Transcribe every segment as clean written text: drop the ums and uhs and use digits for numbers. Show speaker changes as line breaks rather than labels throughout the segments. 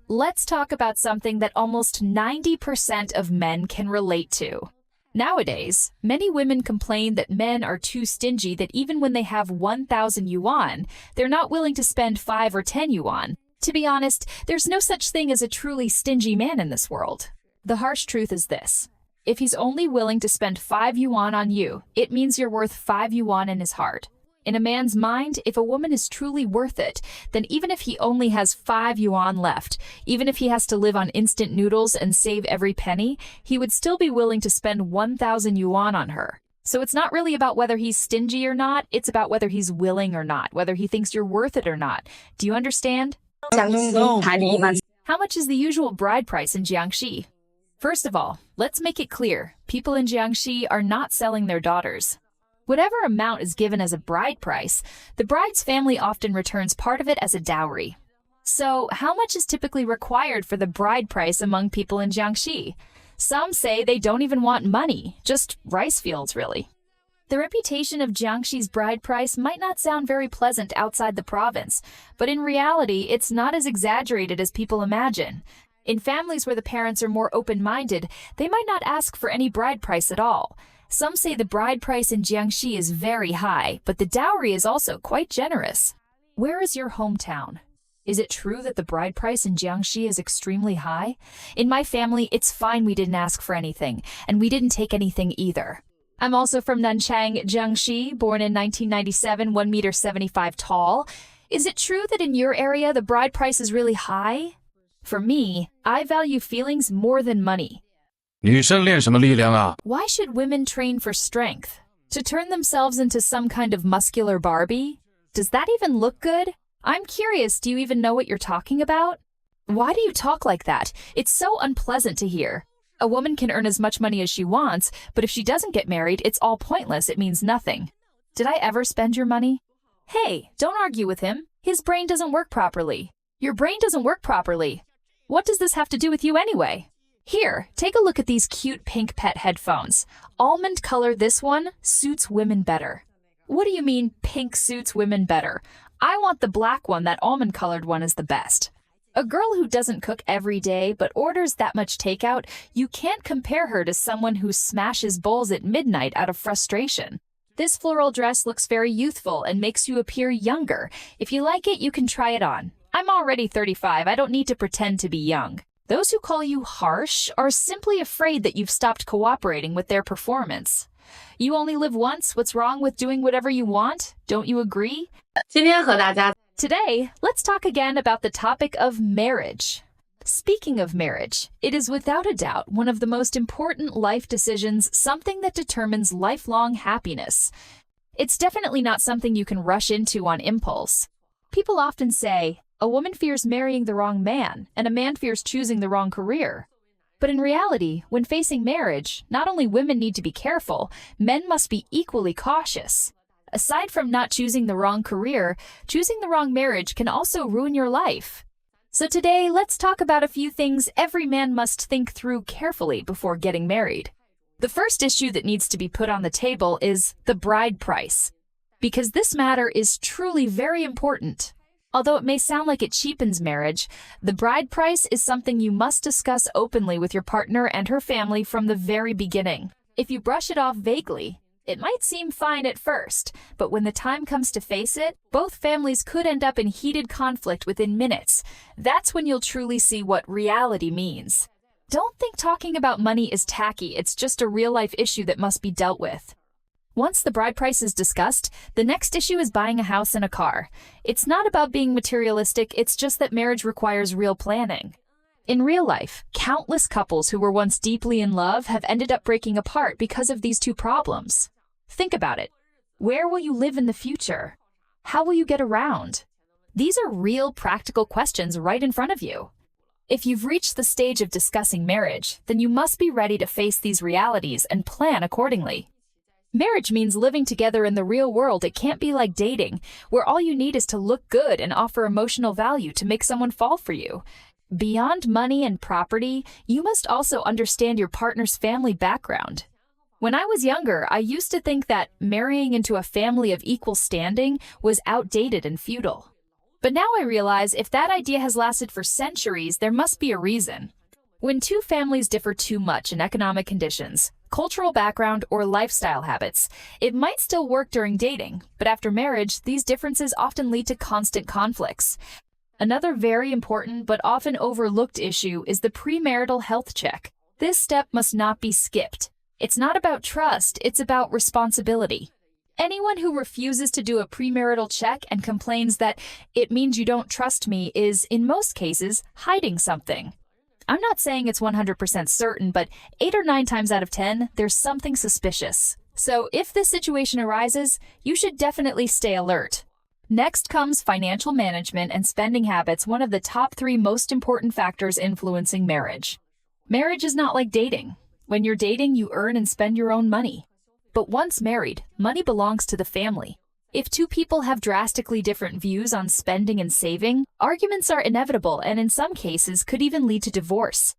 Let's talk about something that almost 90% of men can relate to. Nowadays, many women complain that men are too stingy that even when they have 1,000 yuan, they're not willing to spend 5 or 10 yuan. To be honest, there's no such thing as a truly stingy man in this world. The harsh truth is this. If he's only willing to spend 5 yuan on you, it means you're worth 5 yuan in his heart. In a man's mind, if a woman is truly worth it, then even if he only has 5 yuan left, even if he has to live on instant noodles and save every penny, he would still be willing to spend 1,000 yuan on her. So it's not really about whether he's stingy or not, it's about whether he's willing or not, whether he thinks you're worth it or not. Do you understand? How much is the usual bride price in Jiangxi? First of all, let's make it clear, people in Jiangxi are not selling their daughters. Whatever amount is given as a bride price, the bride's family often returns part of it as a dowry. So, how much is typically required for the bride price among people in Jiangxi? Some say they don't even want money, just rice fields, really. The reputation of Jiangxi's bride price might not sound very pleasant outside the province, but in reality, it's not as exaggerated as people imagine. In families where the parents are more open-minded, they might not ask for any bride price at all. Some say the bride price in Jiangxi is very high, but the dowry is also quite generous. Where is your hometown? Is it true that the bride price in Jiangxi is extremely high? In my family, it's fine we didn't ask for anything, and we didn't take anything either. I'm also from Nanchang, Jiangxi, born in 1997, 1.75 meters tall. Is it true that in your area the bride price is really high? For me, I value feelings more than money.
女生练什么力量啊?
Why should women train for strength? To turn themselves into some kind of muscular Barbie? Does that even look good? I'm curious, do you even know what you're talking about? Why do you talk like that? It's so unpleasant to hear. A woman can earn as much money as she wants, but if she doesn't get married, it's all pointless, it means nothing. Did I ever spend your money? Hey, don't argue with him. His brain doesn't work properly. Your brain doesn't work properly. What does this have to do with you anyway? Here, take a look at these cute pink pet headphones. Almond color, this one suits women better. What do you mean pink suits women better? I want the black one, that almond colored one is the best. A girl who doesn't cook every day but orders that much takeout, you can't compare her to someone who smashes bowls at midnight out of frustration. This floral dress looks very youthful and makes you appear younger. If you like it, you can try it on. I'm already 35, I don't need to pretend to be young. Those who call you harsh are simply afraid that you've stopped cooperating with their performance. You only live once, what's wrong with doing whatever you want? Don't you agree? Today, let's talk again about the topic of marriage. Speaking of marriage, it is without a doubt one of the most important life decisions, something that determines lifelong happiness. It's definitely not something you can rush into on impulse. People often say, a woman fears marrying the wrong man, and a man fears choosing the wrong career. But in reality, when facing marriage, not only women need to be careful, men must be equally cautious. Aside from not choosing the wrong career, choosing the wrong marriage can also ruin your life. So today, let's talk about a few things every man must think through carefully before getting married. The first issue that needs to be put on the table is the bride price, because this matter is truly very important. Although it may sound like it cheapens marriage, the bride price is something you must discuss openly with your partner and her family from the very beginning. If you brush it off vaguely, it might seem fine at first, but when the time comes to face it, both families could end up in heated conflict within minutes. That's when you'll truly see what reality means. Don't think talking about money is tacky, it's just a real-life issue that must be dealt with. Once the bride price is discussed, the next issue is buying a house and a car. It's not about being materialistic, it's just that marriage requires real planning. In real life, countless couples who were once deeply in love have ended up breaking apart because of these two problems. Think about it. Where will you live in the future? How will you get around? These are real practical questions right in front of you. If you've reached the stage of discussing marriage, then you must be ready to face these realities and plan accordingly. Marriage means living together in the real world. It can't be like dating, where all you need is to look good and offer emotional value to make someone fall for you. Beyond money and property, you must also understand your partner's family background. When I was younger, I used to think that marrying into a family of equal standing was outdated and futile. But now I realize if that idea has lasted for centuries, there must be a reason. When two families differ too much in economic conditions, cultural background, or lifestyle habits, it might still work during dating, but after marriage, these differences often lead to constant conflicts. Another very important but often overlooked issue is the premarital health check. This step must not be skipped. It's not about trust, it's about responsibility. Anyone who refuses to do a premarital check and complains that it means you don't trust me is, in most cases, hiding something. I'm not saying it's 100% certain, but 8 or 9 times out of 10, there's something suspicious. So if this situation arises, you should definitely stay alert. Next comes financial management and spending habits, one of the top 3 most important factors influencing marriage. Marriage is not like dating. When you're dating, you earn and spend your own money. But once married, money belongs to the family. If two people have drastically different views on spending and saving, arguments are inevitable and in some cases could even lead to divorce.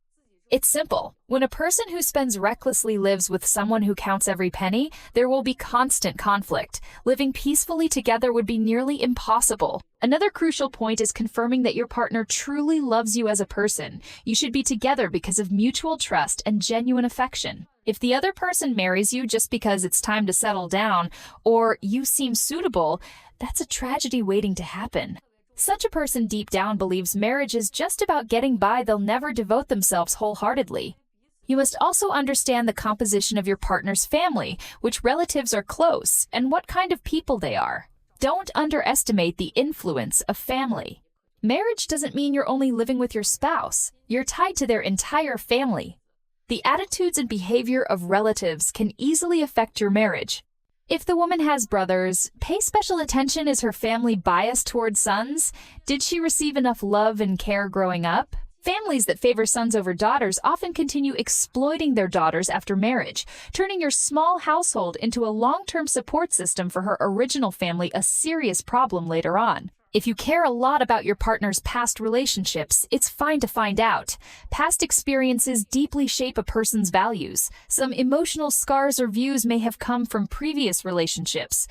It's simple. When a person who spends recklessly lives with someone who counts every penny, there will be constant conflict. Living peacefully together would be nearly impossible. Another crucial point is confirming that your partner truly loves you as a person. You should be together because of mutual trust and genuine affection. If the other person marries you just because it's time to settle down, or you seem suitable, that's a tragedy waiting to happen. Such a person deep down believes marriage is just about getting by. They'll never devote themselves wholeheartedly. You must also understand the composition of your partner's family, which relatives are close, and what kind of people they are. Don't underestimate the influence of family. Marriage doesn't mean you're only living with your spouse. You're tied to their entire family. The attitudes and behavior of relatives can easily affect your marriage. If the woman has brothers, pay special attention. Is her family biased toward sons? Did she receive enough love and care growing up? Families that favor sons over daughters often continue exploiting their daughters after marriage, turning your small household into a long-term support system for her original family, a serious problem later on. If you care a lot about your partner's past relationships, it's fine to find out. Past experiences deeply shape a person's values. Some emotional scars or views may have come from previous relationships.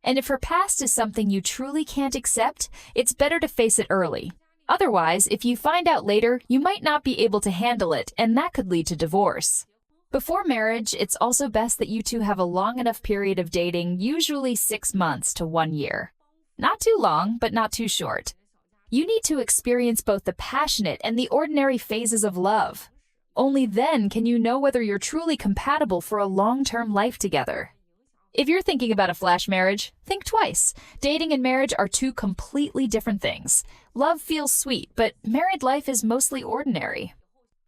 And if her past is something you truly can't accept, it's better to face it early. Otherwise, if you find out later, you might not be able to handle it, and that could lead to divorce. Before marriage, it's also best that you two have a long enough period of dating, usually 6 months to 1 year. Not too long, but not too short. You need to experience both the passionate and the ordinary phases of love. Only then can you know whether you're truly compatible for a long-term life together. If you're thinking about a flash marriage, think twice. Dating and marriage are 2 completely different things. Love feels sweet, but married life is mostly ordinary.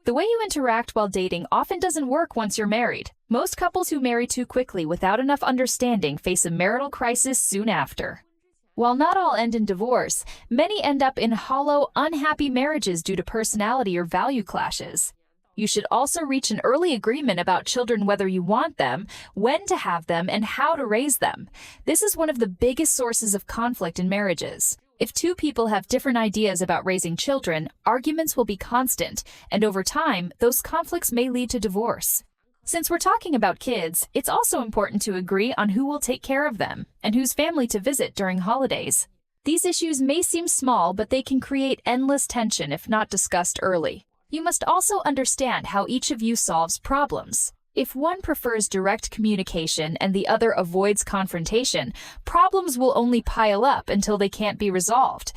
The way you interact while dating often doesn't work once you're married. Most couples who marry too quickly without enough understanding face a marital crisis soon after. While not all end in divorce, many end up in hollow, unhappy marriages due to personality or value clashes. You should also reach an early agreement about children, whether you want them, when to have them, and how to raise them. This is one of the biggest sources of conflict in marriages. If 2 people have different ideas about raising children, arguments will be constant, and over time, those conflicts may lead to divorce. Since we're talking about kids, it's also important to agree on who will take care of them and whose family to visit during holidays. These issues may seem small, but they can create endless tension if not discussed early. You must also understand how each of you solves problems. If one prefers direct communication and the other avoids confrontation, problems will only pile up until they can't be resolved.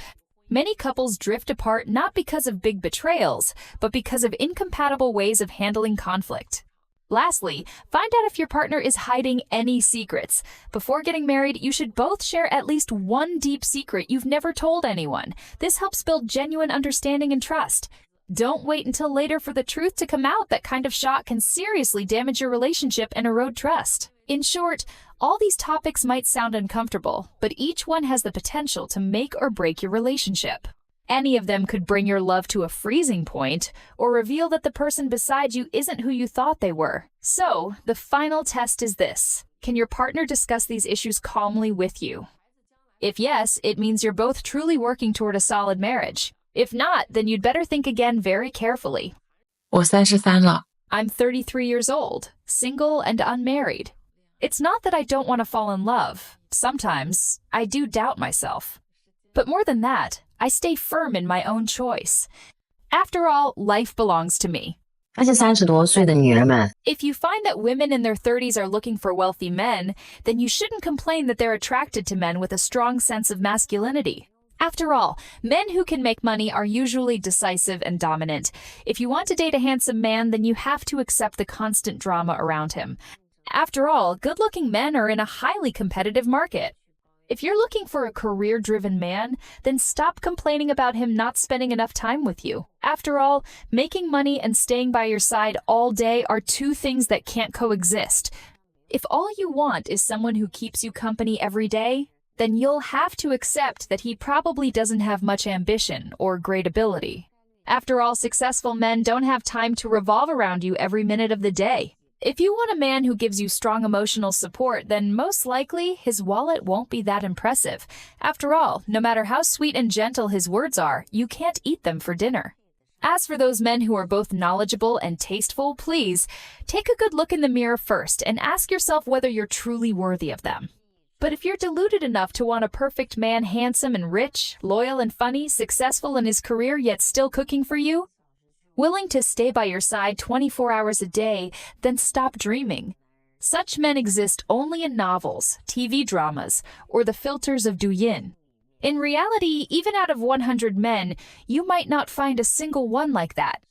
Many couples drift apart not because of big betrayals, but because of incompatible ways of handling conflict. Lastly, find out if your partner is hiding any secrets. Before getting married, you should both share at least one deep secret you've never told anyone. This helps build genuine understanding and trust. Don't wait until later for the truth to come out. That kind of shock can seriously damage your relationship and erode trust. In short, all these topics might sound uncomfortable, but each one has the potential to make or break your relationship. Any of them could bring your love to a freezing point or reveal that the person beside you isn't who you thought they were. So, the final test is this. Can your partner discuss these issues calmly with you? If yes, it means you're both truly working toward a solid marriage. If not, then you'd better think again very carefully.
我33了。
I'm 33 years old, single and unmarried. It's not that I don't want to fall in love. Sometimes I do doubt myself. But more than that, I stay firm in my own choice. After all, life belongs to me.
而且30多岁的女人们
If you find that women in their 30s are looking for wealthy men, then you shouldn't complain that they're attracted to men with a strong sense of masculinity. After all, men who can make money are usually decisive and dominant. If you want to date a handsome man, then you have to accept the constant drama around him. After all, good-looking men are in a highly competitive market. If you're looking for a career-driven man, then stop complaining about him not spending enough time with you. After all, making money and staying by your side all day are two things that can't coexist. If all you want is someone who keeps you company every day, then you'll have to accept that he probably doesn't have much ambition or great ability. After all, successful men don't have time to revolve around you every minute of the day. If you want a man who gives you strong emotional support, then most likely his wallet won't be that impressive. After all, no matter how sweet and gentle his words are, you can't eat them for dinner. As for those men who are both knowledgeable and tasteful, please take a good look in the mirror first and ask yourself whether you're truly worthy of them. But if you're deluded enough to want a perfect man, handsome and rich, loyal and funny, successful in his career yet still cooking for you, willing to stay by your side 24 hours a day, then stop dreaming. Such men exist only in novels, TV dramas, or the filters of Douyin. In reality, even out of 100 men, you might not find a single one like that.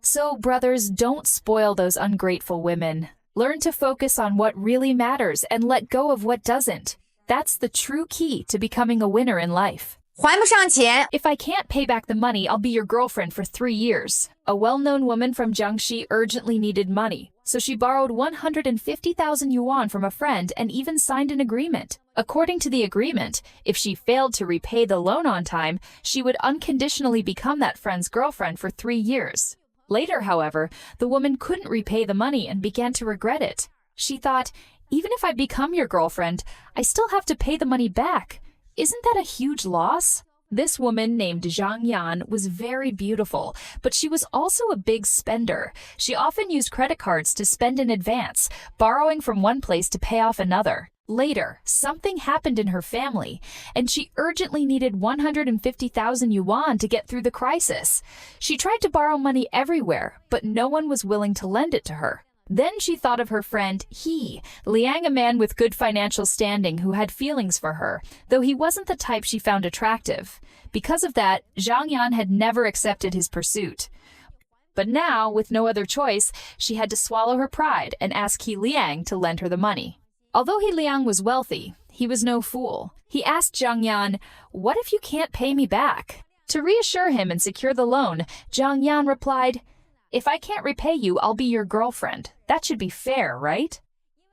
So, brothers, don't spoil those ungrateful women. Learn to focus on what really matters and let go of what doesn't. That's the true key to becoming a winner in life.
还不上钱
If I can't pay back the money, I'll be your girlfriend for 3 years. A well-known woman from Jiangxi urgently needed money, so she borrowed 150,000 yuan from a friend and even signed an agreement. According to the agreement, if she failed to repay the loan on time, she would unconditionally become that friend's girlfriend for 3 years. Later, however, the woman couldn't repay the money and began to regret it. She thought, even if I become your girlfriend, I still have to pay the money back. Isn't that a huge loss? This woman named Zhang Yan was very beautiful, but she was also a big spender. She often used credit cards to spend in advance, borrowing from one place to pay off another. Later, something happened in her family, and she urgently needed 150,000 yuan to get through the crisis. She tried to borrow money everywhere, but no one was willing to lend it to her. Then she thought of her friend He, Liang, a man with good financial standing who had feelings for her, though he wasn't the type she found attractive. Because of that, Zhang Yan had never accepted his pursuit. But now, with no other choice, she had to swallow her pride and ask He Liang to lend her the money. Although He Liang was wealthy, he was no fool. He asked Zhang Yan, "What if you can't pay me back?" To reassure him and secure the loan, Zhang Yan replied, "If I can't repay you, I'll be your girlfriend. That should be fair, right?"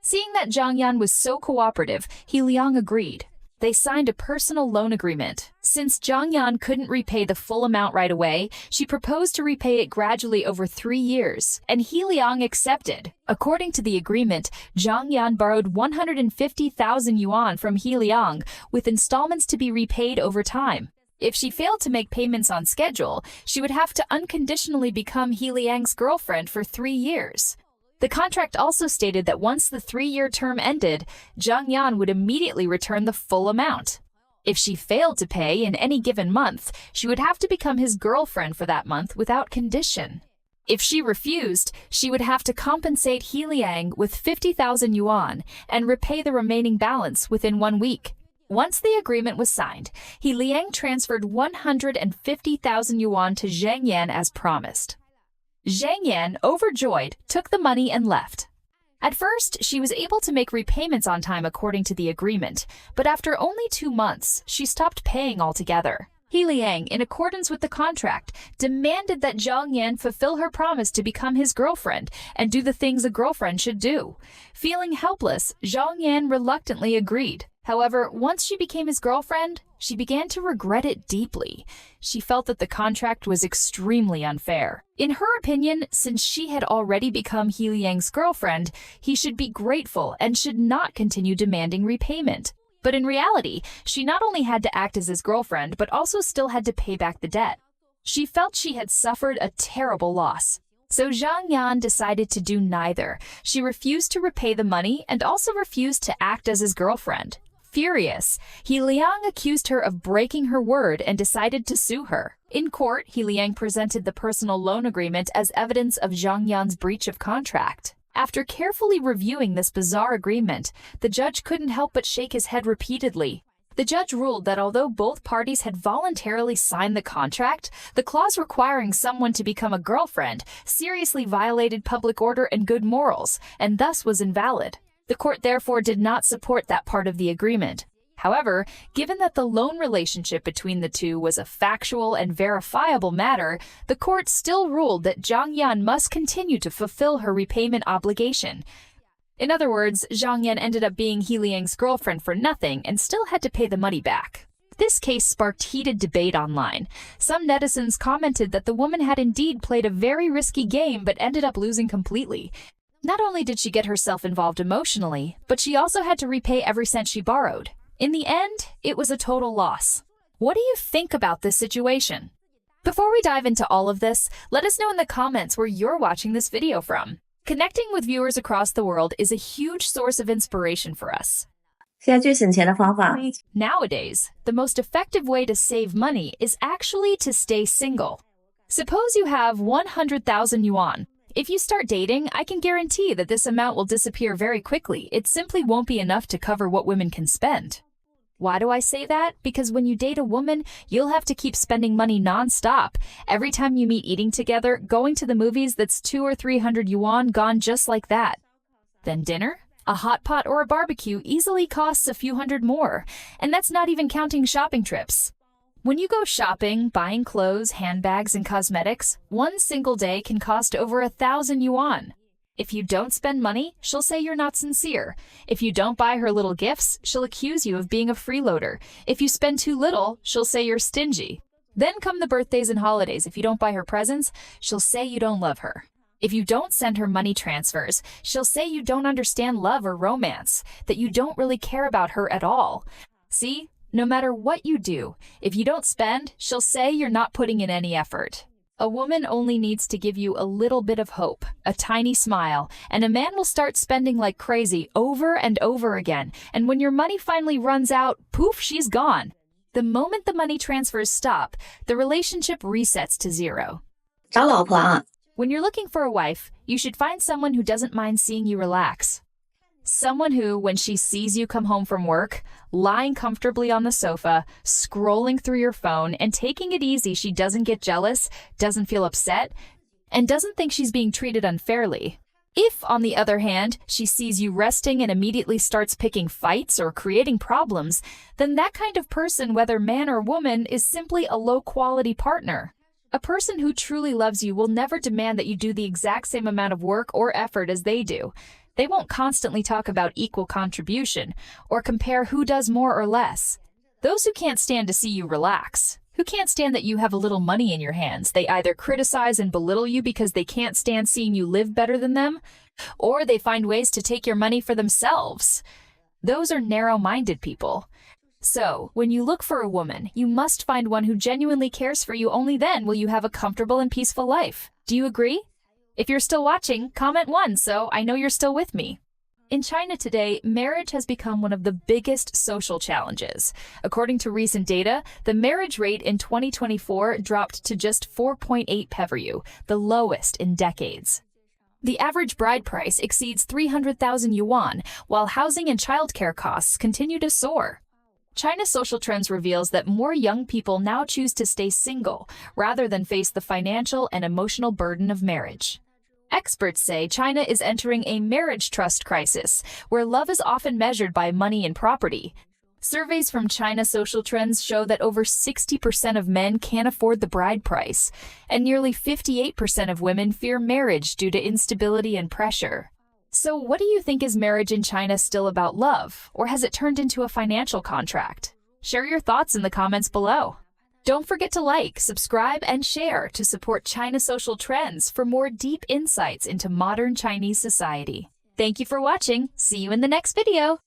Seeing that Zhang Yan was so cooperative, He Liang agreed. They signed a personal loan agreement. Since Zhang Yan couldn't repay the full amount right away, she proposed to repay it gradually over 3 years, and He Liang accepted. According to the agreement, Zhang Yan borrowed 150,000 yuan from He Liang, with installments to be repaid over time. If she failed to make payments on schedule, she would have to unconditionally become He Liang's girlfriend for 3 years. The contract also stated that once the 3-year term ended, Zhang Yan would immediately return the full amount. If she failed to pay in any given month, she would have to become his girlfriend for that month without condition. If she refused, she would have to compensate He Liang with 50,000 yuan and repay the remaining balance within 1 week. Once the agreement was signed, He Liang transferred 150,000 yuan to Zhang Yan as promised. Zhang Yan, overjoyed, took the money and left. At first, she was able to make repayments on time according to the agreement, but after only 2 months, she stopped paying altogether. He Liang, in accordance with the contract, demanded that Zhang Yan fulfill her promise to become his girlfriend and do the things a girlfriend should do. Feeling helpless, Zhang Yan reluctantly agreed. However, once she became his girlfriend, she began to regret it deeply. She felt that the contract was extremely unfair. In her opinion, since she had already become He Liang's girlfriend, he should be grateful and should not continue demanding repayment. But in reality, she not only had to act as his girlfriend, but also still had to pay back the debt. She felt she had suffered a terrible loss. So Zhang Yan decided to do neither. She refused to repay the money and also refused to act as his girlfriend. Furious, He Liang accused her of breaking her word and decided to sue her. In court, He Liang presented the personal loan agreement as evidence of Zhang Yan's breach of contract. After carefully reviewing this bizarre agreement, the judge couldn't help but shake his head repeatedly. The judge ruled that although both parties had voluntarily signed the contract, the clause requiring someone to become a girlfriend seriously violated public order and good morals, and thus was invalid. The court therefore did not support that part of the agreement. However, given that the loan relationship between the two was a factual and verifiable matter, the court still ruled that Zhang Yan must continue to fulfill her repayment obligation. In other words, Zhang Yan ended up being He Liang's girlfriend for nothing and still had to pay the money back. This case sparked heated debate online. Some netizens commented that the woman had indeed played a very risky game but ended up losing completely. Not only did she get herself involved emotionally, but she also had to repay every cent she borrowed. In the end, it was a total loss. What do you think about this situation? Before we dive into all of this, let us know in the comments where you're watching this video from. Connecting with viewers across the world is a huge source of inspiration for us.
现在最省钱的方法，
Nowadays, the most effective way to save money is actually to stay single. Suppose you have 100,000 yuan. If you start dating, I can guarantee that this amount will disappear very quickly. It simply won't be enough to cover what women can spend. Why do I say that? Because when you date a woman, you'll have to keep spending money non-stop. Every time you meet eating together, going to the movies, that's 200 or 300 yuan gone just like that. Then dinner? A hot pot or a barbecue easily costs a few hundred more, and that's not even counting shopping trips. When you go shopping, buying clothes, handbags, and cosmetics, one single day can cost over 1,000 yuan. If you don't spend money, she'll say you're not sincere. If you don't buy her little gifts, she'll accuse you of being a freeloader. If you spend too little, she'll say you're stingy. Then come the birthdays and holidays. If you don't buy her presents, she'll say you don't love her. If you don't send her money transfers, she'll say you don't understand love or romance, that you don't really care about her at all. See, no matter what you do, if you don't spend, she'll say you're not putting in any effort. A woman only needs to give you a little bit of hope, a tiny smile, and a man will start spending like crazy over and over again. And when your money finally runs out, poof, she's gone. The moment the money transfers stop, the relationship resets to zero.
找老婆啊，
When you're looking for a wife, you should find someone who doesn't mind seeing you relax. Someone who, when she sees you come home from work, lying comfortably on the sofa, scrolling through your phone, and taking it easy, she doesn't get jealous, doesn't feel upset, and doesn't think she's being treated unfairly. If, on the other hand, she sees you resting and immediately starts picking fights or creating problems, then that kind of person, whether man or woman, is simply a low-quality partner. A person who truly loves you will never demand that you do the exact same amount of work or effort as they do. They won't constantly talk about equal contribution or compare who does more or less. Those who can't stand to see you relax, who can't stand that you have a little money in your hands, they either criticize and belittle you because they can't stand seeing you live better than them, or they find ways to take your money for themselves. Those are narrow-minded people. So, when you look for a woman, you must find one who genuinely cares for you. Only then will you have a comfortable and peaceful life. Do you agree? If you're still watching, comment 1 so I know you're still with me. In China today, marriage has become one of the biggest social challenges. According to recent data, the marriage rate in 2024 dropped to just 4.8 peveriu, the lowest in decades. The average bride price exceeds 300,000 yuan, while housing and childcare costs continue to soar. China's social trends reveals that more young people now choose to stay single rather than face the financial and emotional burden of marriage. Experts say China is entering a marriage trust crisis, where love is often measured by money and property. Surveys from China Social Trends show that over 60% of men can't afford the bride price, and nearly 58% of women fear marriage due to instability and pressure. So what do you think, is marriage in China still about love, or has it turned into a financial contract? Share your thoughts in the comments below. Don't forget to like, subscribe, and share to support China Social Trends for more deep insights into modern Chinese society. Thank you for watching. See you in the next video.